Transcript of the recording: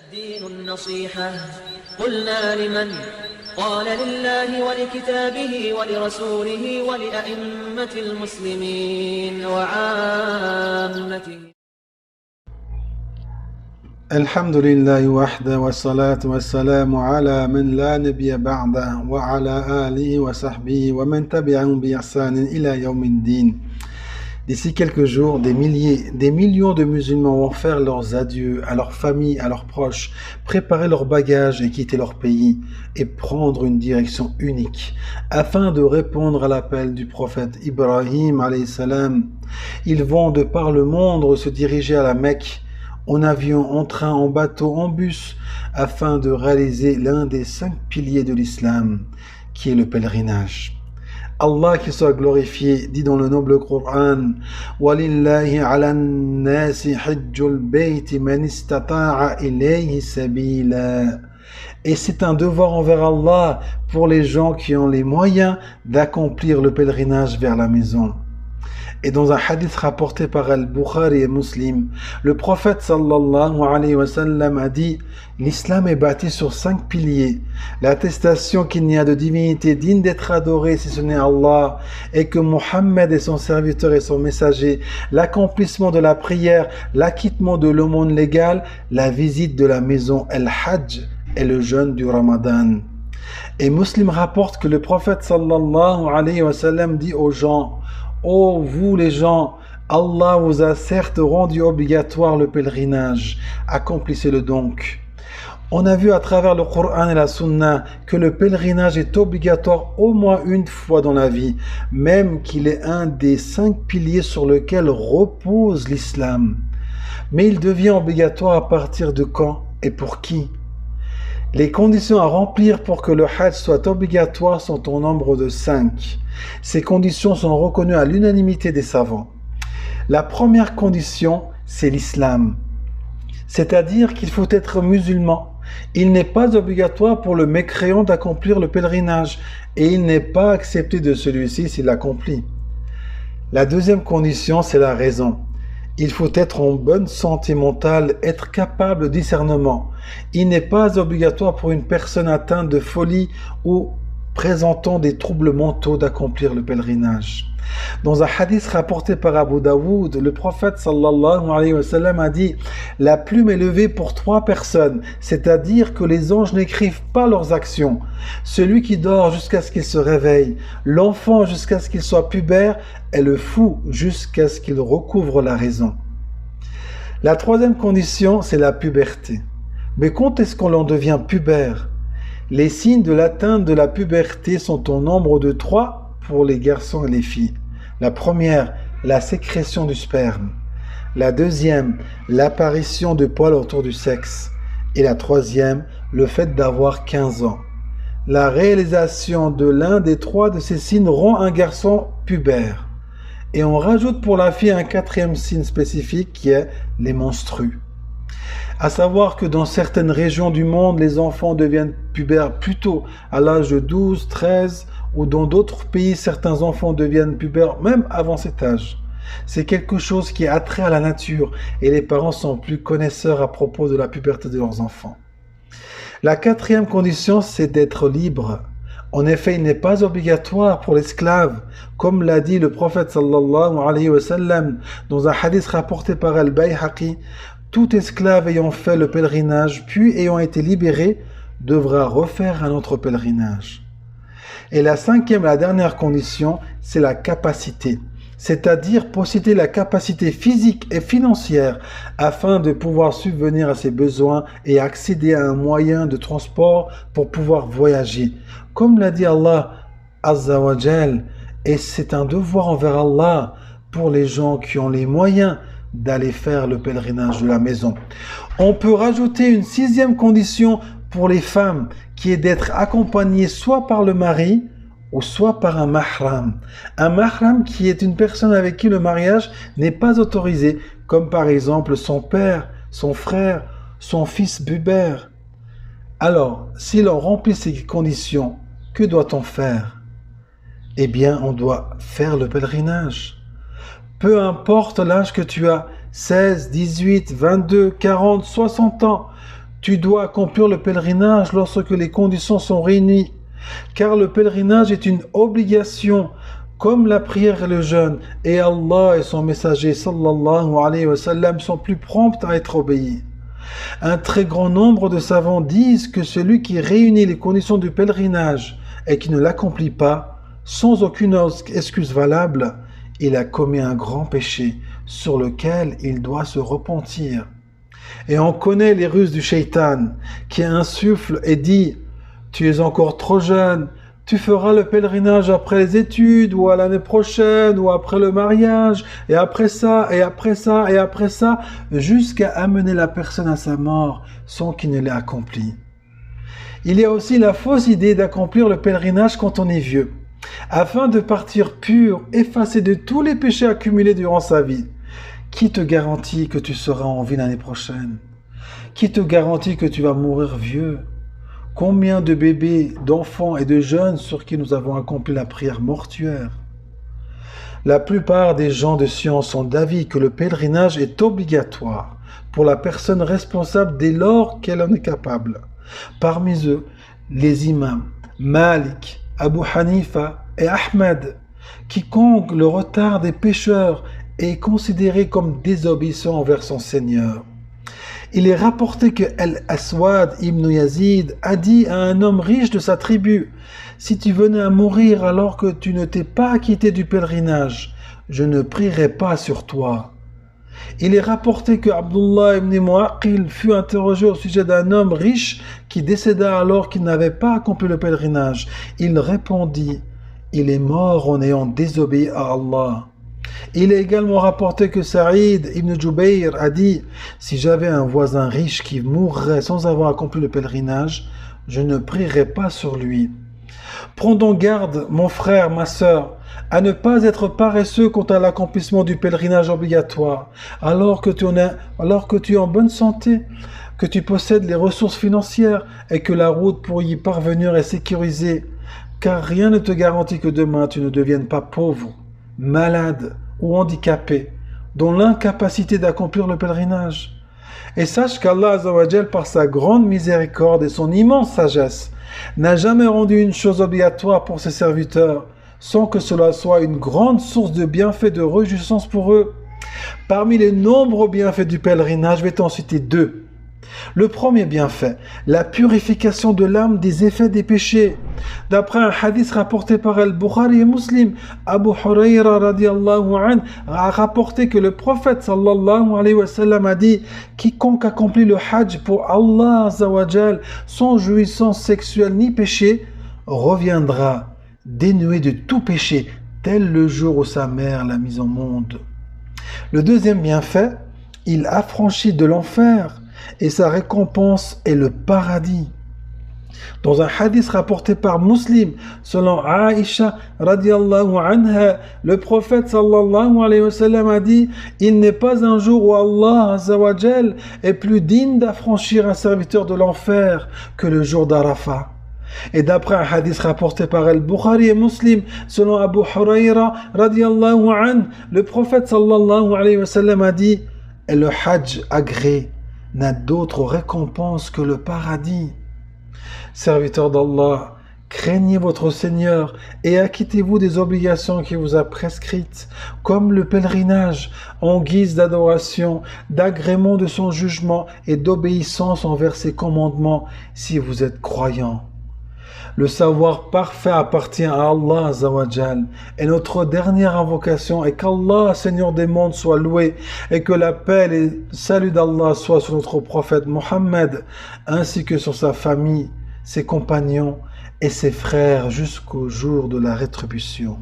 الدين النصيحة قلنا لمن قال لله ولكتابه ولرسوله ولأئمة المسلمين وعامته. الحمد لله وحده والصلاة والسلام على من لا نبي بعده وعلى آله وصحبه ومن تبعهم بإحسان إلى يوم الدين. D'ici quelques jours, des millions de musulmans vont faire leurs adieux à leurs familles, à leurs proches, préparer leurs bagages et quitter leur pays et prendre une direction unique afin de répondre à l'appel du prophète Ibrahim alayhi salam. Ils vont de par le monde se diriger à la Mecque en avion, en train, en bateau, en bus afin de réaliser l'un des 5 piliers de l'islam qui est le pèlerinage. Allah qui soit glorifié dit dans le noble Coran وَلِلَّهِ عَلَى النَّاسِ حِجُّ الْبَيْتِ مَنِ اسْتَطَاعَ إِلَيْهِ سَبِيلًا. Et c'est un devoir envers Allah pour les gens qui ont les moyens d'accomplir le pèlerinage vers la maison. Et dans un hadith rapporté par Al-Bukhari et Muslim, le prophète sallallahu alayhi wa sallam a dit: l'islam est bâti sur 5 piliers. L'attestation qu'il n'y a de divinité digne d'être adorée si ce n'est Allah, et que Mohammed est son serviteur et son messager, l'accomplissement de la prière, l'acquittement de l'aumône légale, la visite de la maison Al-Hajj et le jeûne du Ramadan. Et Muslim rapporte que le prophète sallallahu alayhi wa sallam dit aux gens: ô vous les gens, Allah vous a certes rendu obligatoire le pèlerinage, accomplissez-le donc. On a vu à travers le Coran et la Sunna que le pèlerinage est obligatoire au moins une fois dans la vie, même qu'il est un des 5 piliers sur lesquels repose l'islam. Mais il devient obligatoire à partir de quand et pour qui? Les conditions à remplir pour que le Hajj soit obligatoire sont au nombre de 5. Ces conditions sont reconnues à l'unanimité des savants. La première condition, c'est l'islam. C'est-à-dire qu'il faut être musulman. Il n'est pas obligatoire pour le mécréant d'accomplir le pèlerinage et il n'est pas accepté de celui-ci s'il l'accomplit. La deuxième condition, c'est la raison. Il faut être en bonne santé mentale, être capable de discernement. Il n'est pas obligatoire pour une personne atteinte de folie ou présentant des troubles mentaux d'accomplir le pèlerinage. Dans un hadith rapporté par Abu Daoud, le prophète sallallahu alayhi wa sallam a dit: la plume est levée pour 3 personnes, c'est-à-dire que les anges n'écrivent pas leurs actions. Celui qui dort jusqu'à ce qu'il se réveille, l'enfant jusqu'à ce qu'il soit pubère, et le fou jusqu'à ce qu'il recouvre la raison. La troisième condition, c'est la puberté. Mais quand est-ce qu'on en devient pubère? Les signes de l'atteinte de la puberté sont au nombre de 3 pour les garçons et les filles. La première, la sécrétion du sperme. La deuxième, l'apparition de poils autour du sexe. Et la troisième, le fait d'avoir 15 ans. La réalisation de l'un des 3 de ces signes rend un garçon pubère. Et on rajoute pour la fille un 4e signe spécifique qui est les menstrues. À savoir que dans certaines régions du monde, les enfants deviennent pubères plus tôt, à l'âge de 12, 13, ou dans d'autres pays, certains enfants deviennent pubères même avant cet âge. C'est quelque chose qui est attrait à la nature et les parents sont plus connaisseurs à propos de la puberté de leurs enfants. La 4e condition, c'est d'être libre. En effet, il n'est pas obligatoire pour l'esclave, comme l'a dit le prophète sallallahu alayhi wa sallam dans un hadith rapporté par Al-Bayhaqi: tout esclave ayant fait le pèlerinage puis ayant été libéré devra refaire un autre pèlerinage. Et la 5e, la dernière condition, c'est la capacité, c'est-à-dire posséder la capacité physique et financière afin de pouvoir subvenir à ses besoins et accéder à un moyen de transport pour pouvoir voyager. Comme l'a dit Allah Azza wa Jal, et c'est un devoir envers Allah pour les gens qui ont les moyens d'aller faire le pèlerinage de la maison. On peut rajouter une 6e condition pour les femmes, qui est d'être accompagnées soit par le mari ou soit par un mahram. Un mahram qui est une personne avec qui le mariage n'est pas autorisé, comme par exemple son père, son frère, son fils pubère. Alors, si l'on remplit ces conditions, que doit-on faire? Eh bien, on doit faire le pèlerinage. Peu importe l'âge que tu as, 16, 18, 22, 40, 60 ans, Tu dois accomplir le pèlerinage lorsque les conditions sont réunies, car le pèlerinage est une obligation, comme la prière et le jeûne, et Allah et son messager sallallahu alayhi wa sallam sont plus prompts à être obéis. Un très grand nombre de savants disent que celui qui réunit les conditions du pèlerinage et qui ne l'accomplit pas, sans aucune excuse valable, il a commis un grand péché sur lequel il doit se repentir. Et on connaît les ruses du shaitan qui insuffle et dit « Tu es encore trop jeune, tu feras le pèlerinage après les études ou à l'année prochaine ou après le mariage et après ça et après ça et après ça jusqu'à amener la personne à sa mort sans qu'il ne l'ait accompli. » Il y a aussi la fausse idée d'accomplir le pèlerinage quand on est vieux, afin de partir pur, effacé de tous les péchés accumulés durant sa vie. Qui te garantit que tu seras en vie l'année prochaine? Qui te garantit que tu vas mourir vieux? Combien de bébés, d'enfants et de jeunes sur qui nous avons accompli la prière mortuaire? La plupart des gens de science sont d'avis que le pèlerinage est obligatoire pour la personne responsable dès lors qu'elle en est capable. Parmi eux, les imams Malik, Abu Hanifa et Ahmed. Quiconque le retard des pécheurs est considéré comme désobéissant envers son Seigneur. Il est rapporté que Al-Aswad ibn Yazid a dit à un homme riche de sa tribu « Si tu venais à mourir alors que tu ne t'es pas acquitté du pèlerinage, je ne prierai pas sur toi. » Il est rapporté que Abdullah ibn Mu'aqil fut interrogé au sujet d'un homme riche qui décéda alors qu'il n'avait pas accompli le pèlerinage. Il répondit « Il est mort en ayant désobéi à Allah. » Il est également rapporté que Saïd ibn Jubayr a dit « Si j'avais un voisin riche qui mourrait sans avoir accompli le pèlerinage, je ne prierai pas sur lui. » Prends garde, mon frère, ma sœur, à ne pas être paresseux quant à l'accomplissement du pèlerinage obligatoire, alors que tu es en bonne santé, que tu possèdes les ressources financières et que la route pour y parvenir est sécurisée, car rien ne te garantit que demain tu ne deviennes pas pauvre, malade ou handicapé, dont l'incapacité d'accomplir le pèlerinage. Et sache qu'Allah Azzawajal, par sa grande miséricorde et son immense sagesse, n'a jamais rendu une chose obligatoire pour ses serviteurs, sans que cela soit une grande source de bienfaits de réjouissance pour eux. Parmi les nombreux bienfaits du pèlerinage, je vais t'en citer deux. Le premier bienfait, la purification de l'âme des effets des péchés. D'après un hadith rapporté par Al-Bukhari et Muslim, Abu Hurayra radiyallahu anhu a rapporté que le prophète sallallahu alayhi wa sallam a dit « Quiconque accomplit le hajj pour Allah azawajal sans jouissance sexuelle ni péché, reviendra dénué de tout péché, tel le jour où sa mère l'a mis au monde. » Le deuxième bienfait, il affranchit de l'enfer et sa récompense est le paradis. Dans un hadith rapporté par Muslim, selon Aïcha radiyallahu anha, le prophète sallallahu alayhi wa sallam a dit « Il n'est pas un jour où Allah azawajal est plus digne d'affranchir un serviteur de l'enfer que le jour d'Arafat. » Et d'après un hadith rapporté par Al-Bukhari et Muslim, selon Abu Hurayra radiyallahu anhu, le prophète sallallahu alayhi wa sallam a dit « Et le hajj agréé n'a d'autre récompense que le paradis. » Serviteurs d'Allah, craignez votre Seigneur et acquittez-vous des obligations qu'il vous a prescrites, comme le pèlerinage, en guise d'adoration, d'agrément de son jugement et d'obéissance envers ses commandements, si vous êtes croyants. Le savoir parfait appartient à Allah Azzawajal. Et notre dernière invocation est qu'Allah, Seigneur des mondes, soit loué et que la paix et le salut d'Allah soient sur notre prophète Mohammed, ainsi que sur sa famille, ses compagnons et ses frères jusqu'au jour de la rétribution.